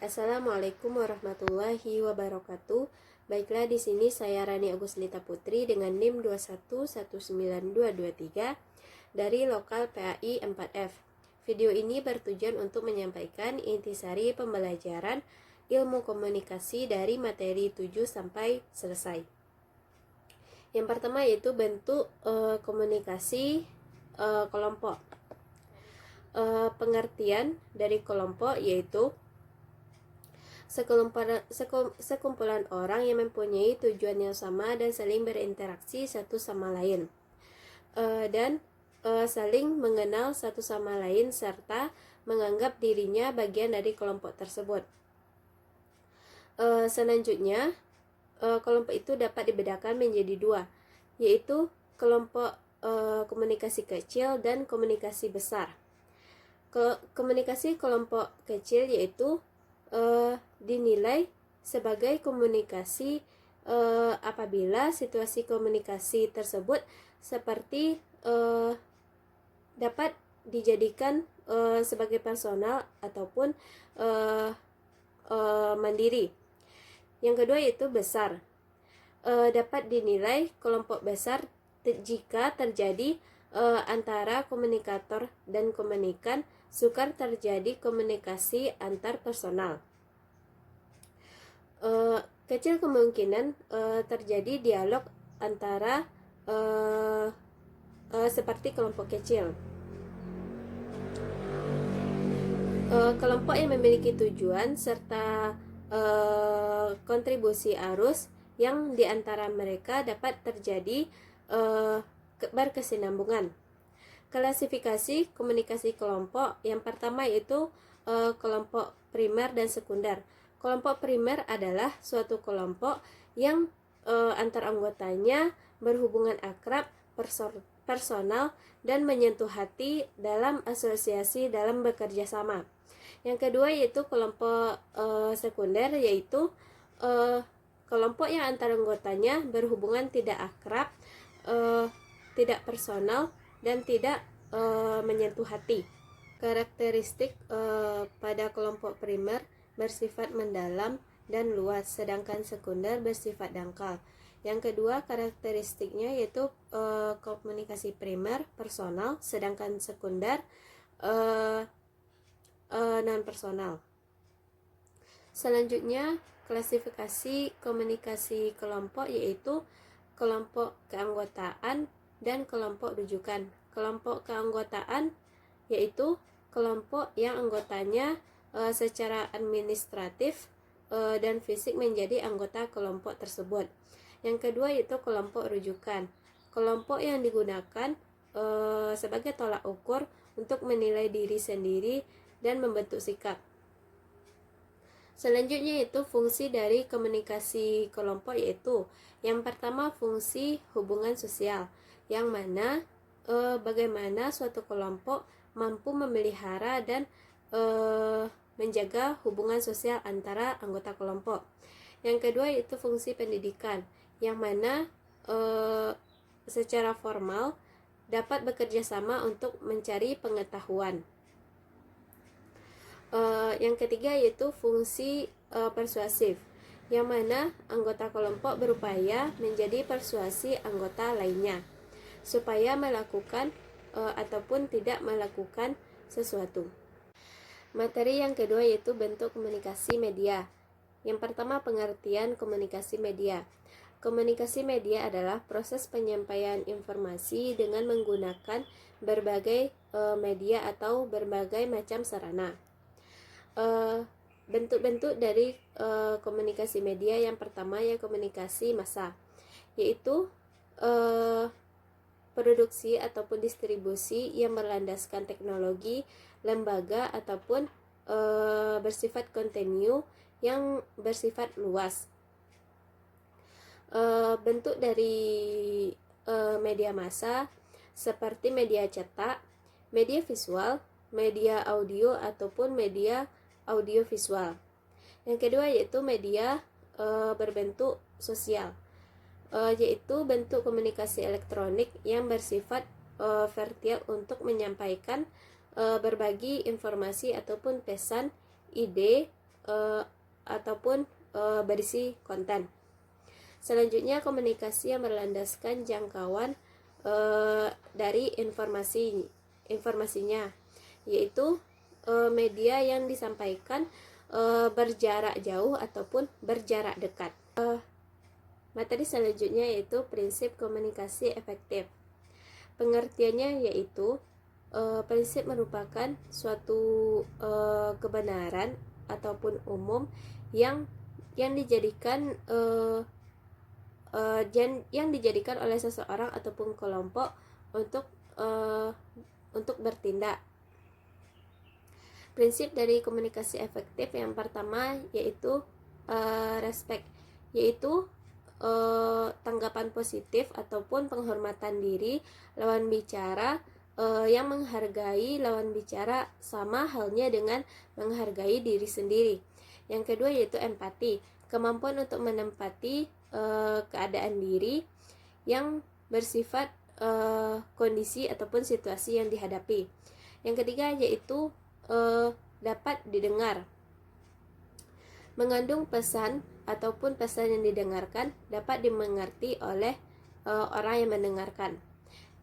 Assalamualaikum warahmatullahi wabarakatuh. Baiklah, di sini saya Rani Aguslita Putri dengan NIM 2119223 dari lokal PAI 4F. Video ini bertujuan untuk menyampaikan intisari pembelajaran ilmu komunikasi dari materi 7 sampai selesai. Yang pertama yaitu bentuk komunikasi kelompok. Pengertian dari kelompok yaitu sekumpulan orang yang mempunyai tujuan yang sama dan saling berinteraksi satu sama lain, dan saling mengenal satu sama lain serta menganggap dirinya bagian dari kelompok tersebut. Selanjutnya, kelompok itu dapat dibedakan menjadi dua, yaitu kelompok komunikasi kecil dan komunikasi besar. Komunikasi kelompok kecil yaitu dinilai sebagai komunikasi apabila situasi komunikasi tersebut seperti dapat dijadikan sebagai personal ataupun mandiri. Yang kedua yaitu besar. Dapat dinilai kelompok besar jika terjadi antara komunikator dan komunikan sukar terjadi komunikasi antar personal. Kecil kemungkinan terjadi dialog antara seperti kelompok kecil. Kelompok yang memiliki tujuan serta kontribusi arus yang diantara mereka dapat terjadi berkesinambungan. Klasifikasi komunikasi kelompok yang pertama yaitu kelompok primer dan sekunder. Kelompok primer adalah suatu kelompok yang antar anggotanya berhubungan akrab, personal, dan menyentuh hati dalam asosiasi dalam bekerja sama. Yang kedua yaitu kelompok sekunder, yaitu kelompok yang antar anggotanya berhubungan tidak akrab, tidak personal, dan tidak menyentuh hati. Karakteristik pada kelompok primer bersifat mendalam dan luas, sedangkan sekunder bersifat dangkal. Yang kedua karakteristiknya yaitu komunikasi primer personal, sedangkan sekunder non personal. Selanjutnya klasifikasi komunikasi kelompok yaitu kelompok keanggotaan dan kelompok rujukan. Kelompok keanggotaan yaitu kelompok yang anggotanya secara administratif dan fisik menjadi anggota kelompok tersebut. Yang kedua yaitu kelompok rujukan. Kelompok yang digunakan sebagai tolak ukur untuk menilai diri sendiri dan membentuk sikap. Selanjutnya yaitu fungsi dari komunikasi kelompok, yaitu yang pertama fungsi hubungan sosial, yang mana bagaimana suatu kelompok mampu memelihara dan menjaga hubungan sosial antara anggota kelompok. Yang kedua yaitu fungsi pendidikan, yang mana secara formal dapat bekerja sama untuk mencari pengetahuan. Yang ketiga yaitu fungsi persuasif, yang mana anggota kelompok berupaya menjadi persuasi anggota lainnya supaya melakukan ataupun tidak melakukan sesuatu. Materi yang kedua yaitu bentuk komunikasi media. Yang pertama pengertian komunikasi media. Komunikasi media adalah proses penyampaian informasi dengan menggunakan berbagai media atau berbagai macam sarana. Bentuk-bentuk dari komunikasi media yang pertama ya komunikasi massa, yaitu produksi ataupun distribusi yang berlandaskan teknologi, lembaga ataupun bersifat kontinu yang bersifat luas. Bentuk dari media massa seperti media cetak, media visual, media audio ataupun media audiovisual. Yang kedua yaitu media berbentuk sosial, yaitu bentuk komunikasi elektronik yang bersifat vertikal untuk menyampaikan berbagi informasi ataupun pesan, ide, ataupun berisi konten. Selanjutnya, komunikasi yang berlandaskan jangkauan dari informasinya, yaitu media yang disampaikan berjarak jauh ataupun berjarak dekat. Materi selanjutnya yaitu prinsip komunikasi efektif. Pengertiannya yaitu prinsip merupakan suatu kebenaran ataupun umum yang dijadikan oleh seseorang ataupun kelompok untuk bertindak. Prinsip dari komunikasi efektif yang pertama yaitu respect, yaitu tanggapan positif ataupun penghormatan diri lawan bicara yang menghargai lawan bicara sama halnya dengan menghargai diri sendiri. Yang kedua yaitu empati, kemampuan untuk menempati keadaan diri yang bersifat kondisi ataupun situasi yang dihadapi. Yang ketiga yaitu dapat didengar, mengandung pesan ataupun pesan yang didengarkan dapat dimengerti oleh orang yang mendengarkan.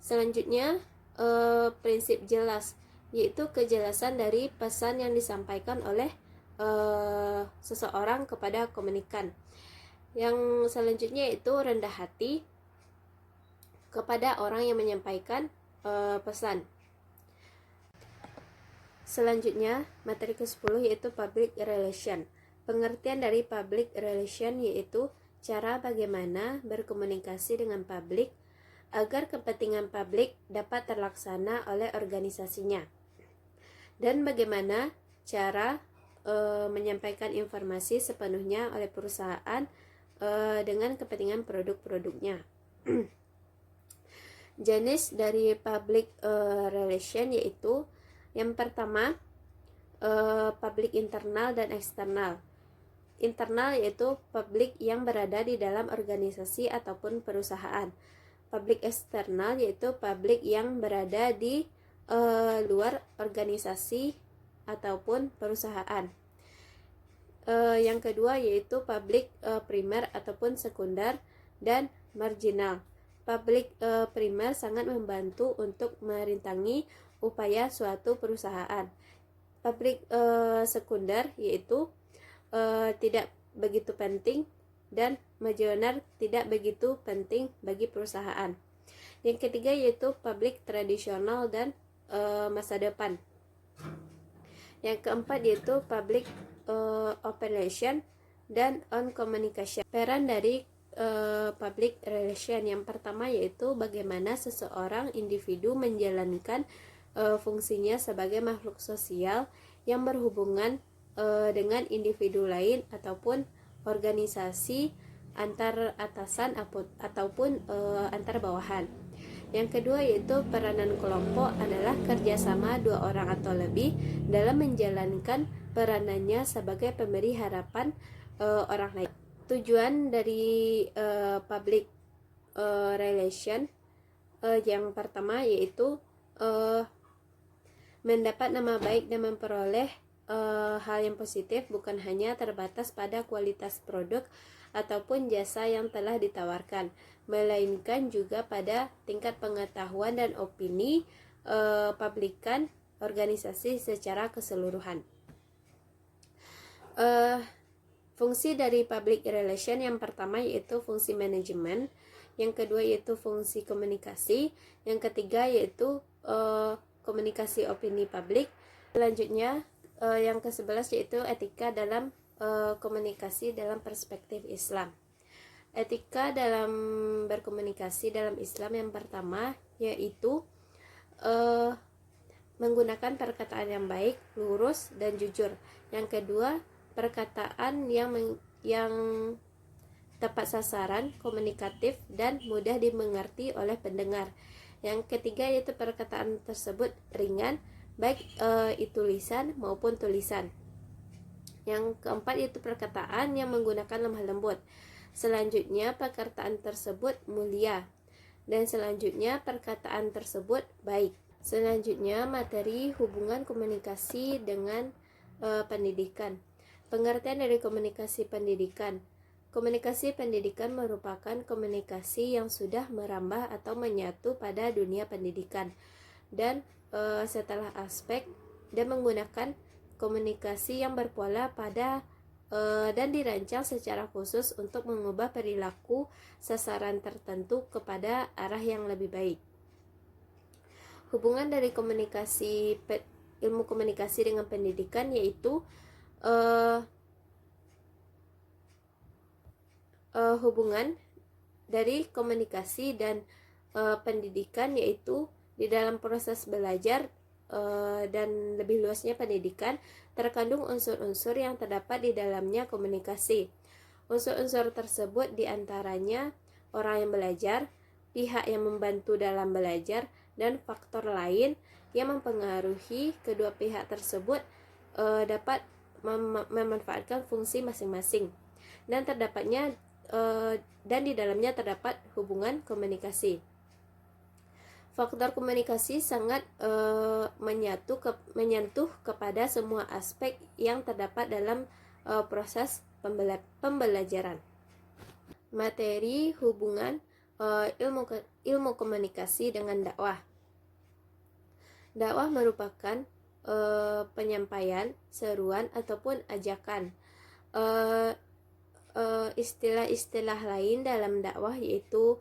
Selanjutnya prinsip jelas, yaitu kejelasan dari pesan yang disampaikan oleh seseorang kepada komunikan. Yang selanjutnya yaitu rendah hati kepada orang yang menyampaikan pesan. Selanjutnya, materi ke-10 yaitu public relation. Pengertian dari public relation yaitu cara bagaimana berkomunikasi dengan publik agar kepentingan publik dapat terlaksana oleh organisasinya, dan bagaimana cara menyampaikan informasi sepenuhnya oleh perusahaan dengan kepentingan produk-produknya. Jenis dari public relation yaitu yang pertama publik internal dan eksternal. Internal yaitu publik yang berada di dalam organisasi ataupun perusahaan. Publik eksternal yaitu publik yang berada di luar organisasi ataupun perusahaan. Yang kedua yaitu publik primer ataupun sekunder dan marginal. Publik primer sangat membantu untuk merintangi upaya suatu perusahaan. Publik sekunder yaitu tidak begitu penting, dan marginal tidak begitu penting bagi perusahaan. Yang ketiga yaitu publik tradisional dan masa depan. Yang keempat yaitu public operation dan on communication. Peran dari public relation yang pertama yaitu bagaimana seseorang individu menjalankan fungsinya sebagai makhluk sosial yang berhubungan dengan individu lain ataupun organisasi antar atasan ataupun antar bawahan. Yang kedua yaitu peranan kelompok adalah kerjasama dua orang atau lebih dalam menjalankan peranannya sebagai pemberi harapan orang lain. Tujuan dari public relation yang pertama yaitu mendapat nama baik dan memperoleh hal yang positif, bukan hanya terbatas pada kualitas produk ataupun jasa yang telah ditawarkan, melainkan juga pada tingkat pengetahuan dan opini publikan organisasi secara keseluruhan. Fungsi dari public relation yang pertama yaitu fungsi manajemen, yang kedua yaitu fungsi komunikasi, yang ketiga yaitu komunikasi opini publik. Selanjutnya yang ke-11 yaitu etika dalam komunikasi dalam perspektif Islam. Etika dalam berkomunikasi dalam Islam yang pertama yaitu menggunakan perkataan yang baik, lurus, dan jujur. Yang kedua, perkataan yang tepat sasaran, komunikatif, dan mudah dimengerti oleh pendengar. Yang ketiga yaitu perkataan tersebut ringan, baik itu lisan maupun tulisan. Yang keempat yaitu perkataan yang menggunakan lemah lembut. Selanjutnya perkataan tersebut mulia. Dan selanjutnya perkataan tersebut baik. Selanjutnya materi hubungan komunikasi dengan pendidikan. Pengertian dari komunikasi pendidikan. Komunikasi pendidikan merupakan komunikasi yang sudah merambah atau menyatu pada dunia pendidikan dan setelah aspek dan menggunakan komunikasi yang berpola pada dan dirancang secara khusus untuk mengubah perilaku sasaran tertentu kepada arah yang lebih baik. Hubungan dari ilmu komunikasi dengan pendidikan yaitu hubungan dari komunikasi dan pendidikan yaitu di dalam proses belajar dan lebih luasnya pendidikan terkandung unsur-unsur yang terdapat di dalamnya komunikasi. Unsur-unsur tersebut diantaranya orang yang belajar, pihak yang membantu dalam belajar, dan faktor lain yang mempengaruhi kedua pihak tersebut dapat memanfaatkan fungsi masing-masing dan di dalamnya terdapat hubungan komunikasi. Faktor komunikasi sangat menyentuh kepada semua aspek yang terdapat dalam proses pembelajaran. Materi hubungan ilmu komunikasi dengan dakwah. Dakwah merupakan penyampaian, seruan ataupun ajakan. Istilah-istilah lain dalam dakwah yaitu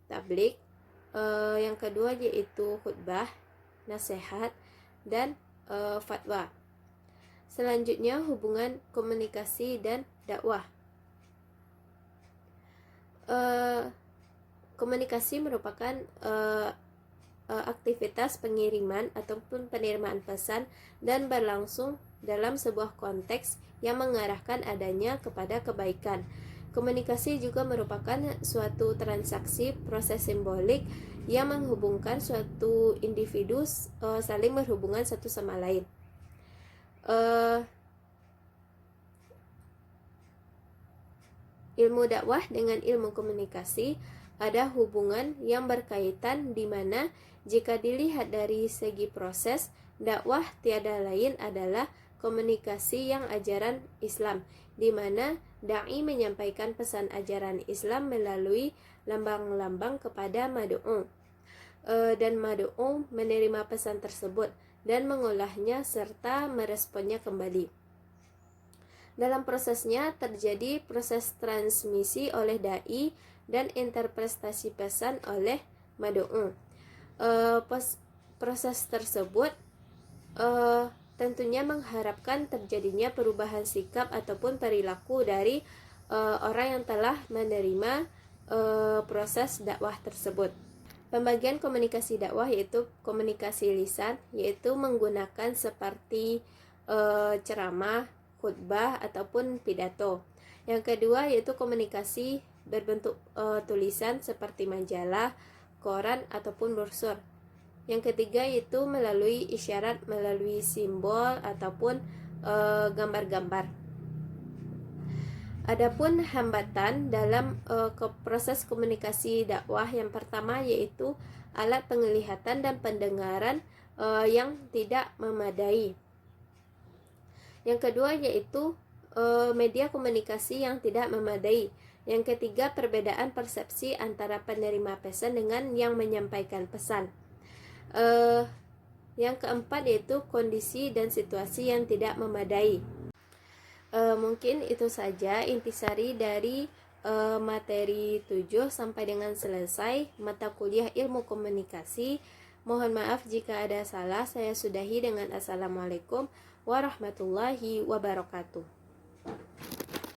tabligh, yang kedua yaitu khutbah, nasihat, dan fatwa. Selanjutnya hubungan komunikasi dan dakwah. Komunikasi merupakan aktivitas pengiriman ataupun penerimaan pesan dan berlangsung dalam sebuah konteks yang mengarahkan adanya kepada kebaikan. Komunikasi juga merupakan suatu transaksi proses simbolik yang menghubungkan suatu individu saling berhubungan satu sama lain. Ilmu dakwah dengan ilmu komunikasi ada hubungan yang berkaitan di mana jika dilihat dari segi proses, dakwah tiada lain adalah komunikasi yang ajaran Islam, di mana dai menyampaikan pesan ajaran Islam melalui lambang-lambang kepada mad'u, dan mad'u menerima pesan tersebut dan mengolahnya serta meresponnya kembali. Dalam prosesnya terjadi proses transmisi oleh dai dan interpretasi pesan oleh mad'u. Proses tersebut tentunya mengharapkan terjadinya perubahan sikap ataupun perilaku dari orang yang telah menerima proses dakwah tersebut. Pembagian komunikasi dakwah yaitu komunikasi lisan, yaitu menggunakan seperti ceramah, khutbah ataupun pidato. Yang kedua yaitu komunikasi berbentuk tulisan seperti majalah, koran ataupun brosur. Yang ketiga yaitu melalui isyarat, melalui simbol ataupun gambar-gambar. Adapun hambatan dalam proses komunikasi dakwah yang pertama yaitu alat penglihatan dan pendengaran yang tidak memadai. Yang kedua yaitu media komunikasi yang tidak memadai. Yang ketiga perbedaan persepsi antara penerima pesan dengan yang menyampaikan pesan. Yang keempat yaitu kondisi dan situasi yang tidak memadai. Mungkin itu saja intisari dari materi 7 sampai dengan selesai mata kuliah ilmu komunikasi. Mohon maaf jika ada salah. Saya sudahi dengan assalamualaikum warahmatullahi wabarakatuh.